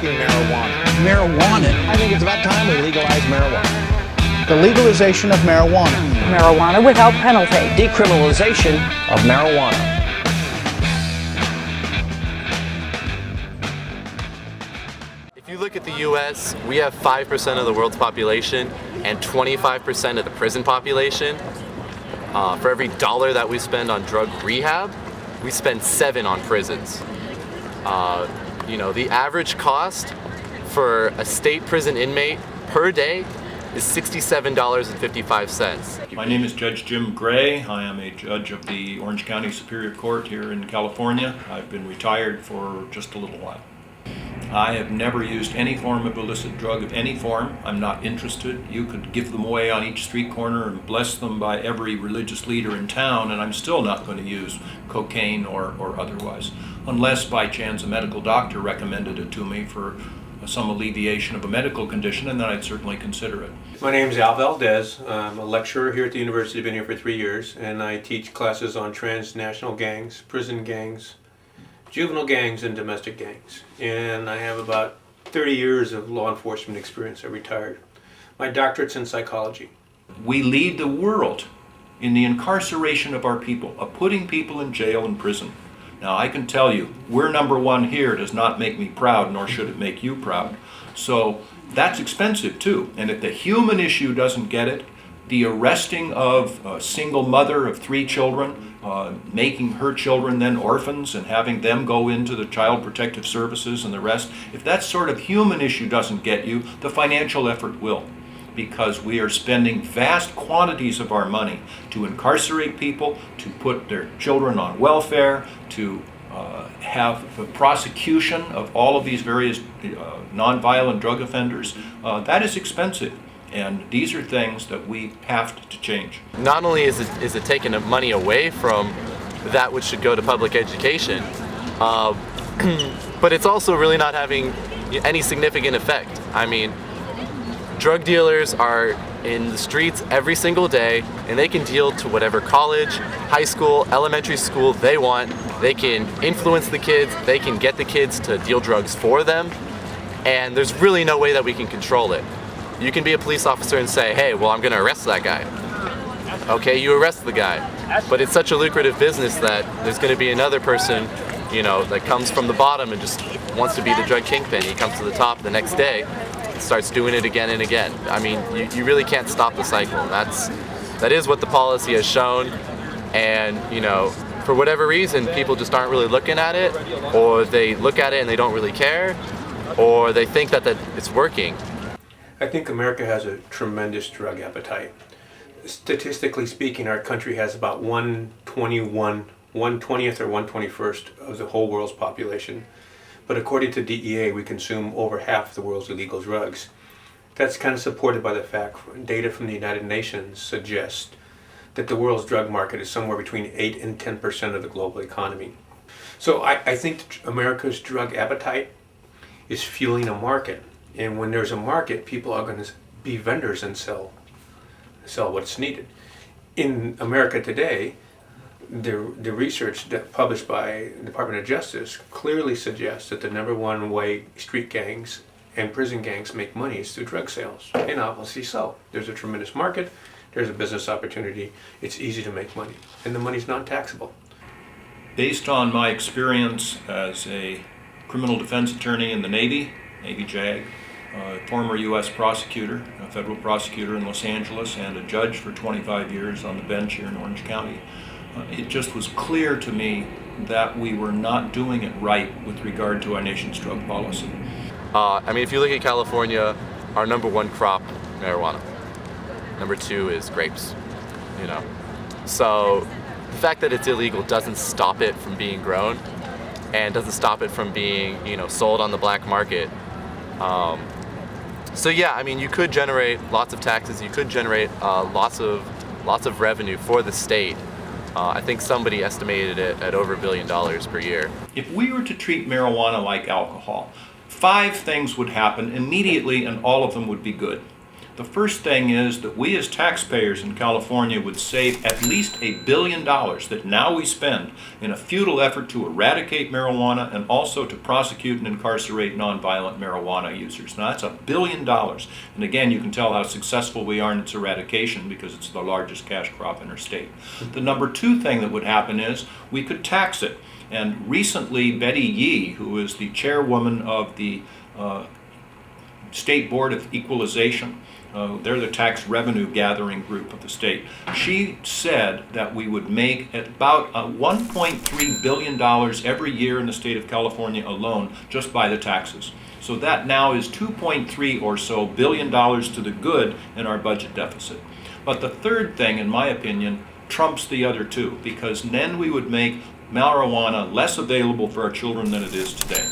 smoking marijuana. Marijuana. I think it's about time we legalize marijuana. The legalization of marijuana. Marijuana without penalty. Decriminalization of marijuana. If you look at the US, we have 5% of the world's population and 25% of the prison population. For every dollar that we spend on drug rehab, we spend 7 on prisons. The average cost for a state prison inmate per day is $67.55. My name is Judge Jim Gray. I am a judge of the Orange County Superior Court here in California. I've been retired for just a little while. I have never used any form of illicit drug of any form. I'm not interested. You could give them away on each street corner and bless them by every religious leader in town, and I'm still not going to use cocaine or otherwise, unless by chance a medical doctor recommended it to me for some alleviation of a medical condition, and then I'd certainly consider it. My name is Al Valdez. I'm a lecturer here at the university. I've been here for 3 years, and I teach classes on transnational gangs, prison gangs, juvenile gangs, and domestic gangs. And I have about 30 years of law enforcement experience. I retired. My doctorate's in psychology. We lead the world in the incarceration of our people, of putting people in jail and prison. Now, I can tell you, we're number one here does not make me proud, nor should it make you proud. So that's expensive too. And if the human issue doesn't get it, the arresting of a single mother of 3 children, making her children then orphans and having them go into the Child Protective Services and the rest, if that sort of human issue doesn't get you, the financial effort will. Because we are spending vast quantities of our money to incarcerate people, to put their children on welfare, to have the prosecution of all of these various nonviolent drug offenders. That is expensive. And these are things that we have to change. Not only is it taking money away from that which should go to public education, but it's also really not having any significant effect. I mean, drug dealers are in the streets every single day, and they can deal to whatever college, high school, elementary school they want. They can influence the kids, they can get the kids to deal drugs for them, and there's really no way that we can control it. You can be a police officer and say, hey, well, I'm going to arrest that guy. Okay, you arrest the guy. But it's such a lucrative business that there's going to be another person, that comes from the bottom and just wants to be the drug kingpin. He comes to the top the next day and starts doing it again and again. I mean, you really can't stop the cycle. That is what the policy has shown. And, for whatever reason, people just aren't really looking at it, or they look at it and they don't really care, or they think that it's working. I think America has a tremendous drug appetite. Statistically speaking, our country has about 1/20th or 1/21st of the whole world's population. But according to DEA, we consume over half the world's illegal drugs. That's kind of supported by the fact data from the United Nations suggests that the world's drug market is somewhere between 8 and 10% of the global economy. So I think America's drug appetite is fueling a market. And when there's a market, people are going to be vendors and sell what's needed. In America today, the research published by the Department of Justice clearly suggests that the number one way street gangs and prison gangs make money is through drug sales. And obviously so. There's a tremendous market, there's a business opportunity, it's easy to make money, and the money's non-taxable. Based on my experience as a criminal defense attorney in the Navy JAG, former U.S. prosecutor, a federal prosecutor in Los Angeles, and a judge for 25 years on the bench here in Orange County, it just was clear to me that we were not doing it right with regard to our nation's drug policy. If you look at California, our number one crop, marijuana. Number 2 is grapes, So the fact that it's illegal doesn't stop it from being grown, and doesn't stop it from being, sold on the black market. You could generate lots of taxes. You could generate lots of revenue for the state. I think somebody estimated it at over $1 billion per year. If we were to treat marijuana like alcohol, 5 things would happen immediately, and all of them would be good. The first thing is that we as taxpayers in California would save at least $1 billion that now we spend in a futile effort to eradicate marijuana and also to prosecute and incarcerate nonviolent marijuana users. Now that's $1 billion. And again, you can tell how successful we are in its eradication because it's the largest cash crop in our state. The number two thing that would happen is we could tax it. And recently, Betty Yee, who is the chairwoman of the State Board of Equalization, they're the tax revenue gathering group of the state. She said that we would make about $1.3 billion every year in the state of California alone just by the taxes. So that now is $2.3 or so billion to the good in our budget deficit. But the third thing, in my opinion, trumps the other two, because then we would make marijuana less available for our children than it is today,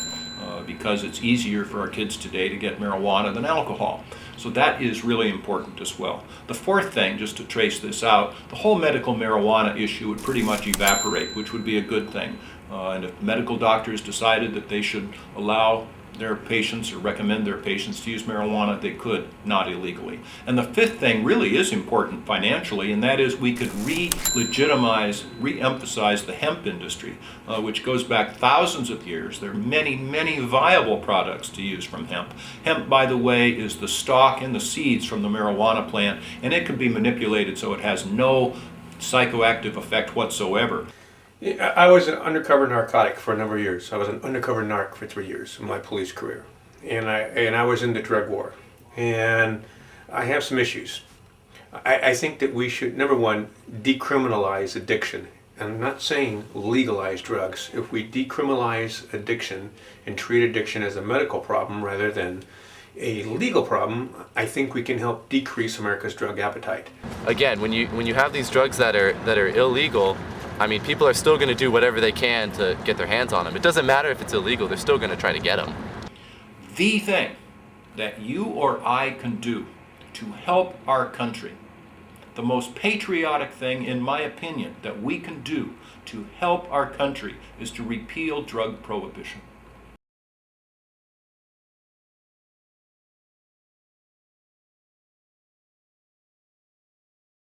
because it's easier for our kids today to get marijuana than alcohol. So that is really important as well. The fourth thing, just to trace this out, the whole medical marijuana issue would pretty much evaporate, which would be a good thing. And if medical doctors decided that they should allow their patients or recommend their patients to use marijuana, they could, not illegally. And the fifth thing really is important financially, and that is we could re-legitimize, re-emphasize the hemp industry, which goes back thousands of years. There are many, many viable products to use from hemp. Hemp, by the way, is the stalk and the seeds from the marijuana plant, and it can be manipulated so it has no psychoactive effect whatsoever. I was an undercover narcotic for a number of years. I was an undercover narc for 3 years in my police career. And I was in the drug war. And I have some issues. I think that we should, number one, decriminalize addiction. And I'm not saying legalize drugs. If we decriminalize addiction and treat addiction as a medical problem rather than a legal problem, I think we can help decrease America's drug appetite. Again, when you have these drugs that are illegal, I mean, people are still going to do whatever they can to get their hands on them. It doesn't matter if it's illegal, they're still going to try to get them. The thing that you or I can do to help our country, the most patriotic thing, in my opinion, that we can do to help our country is to repeal drug prohibition.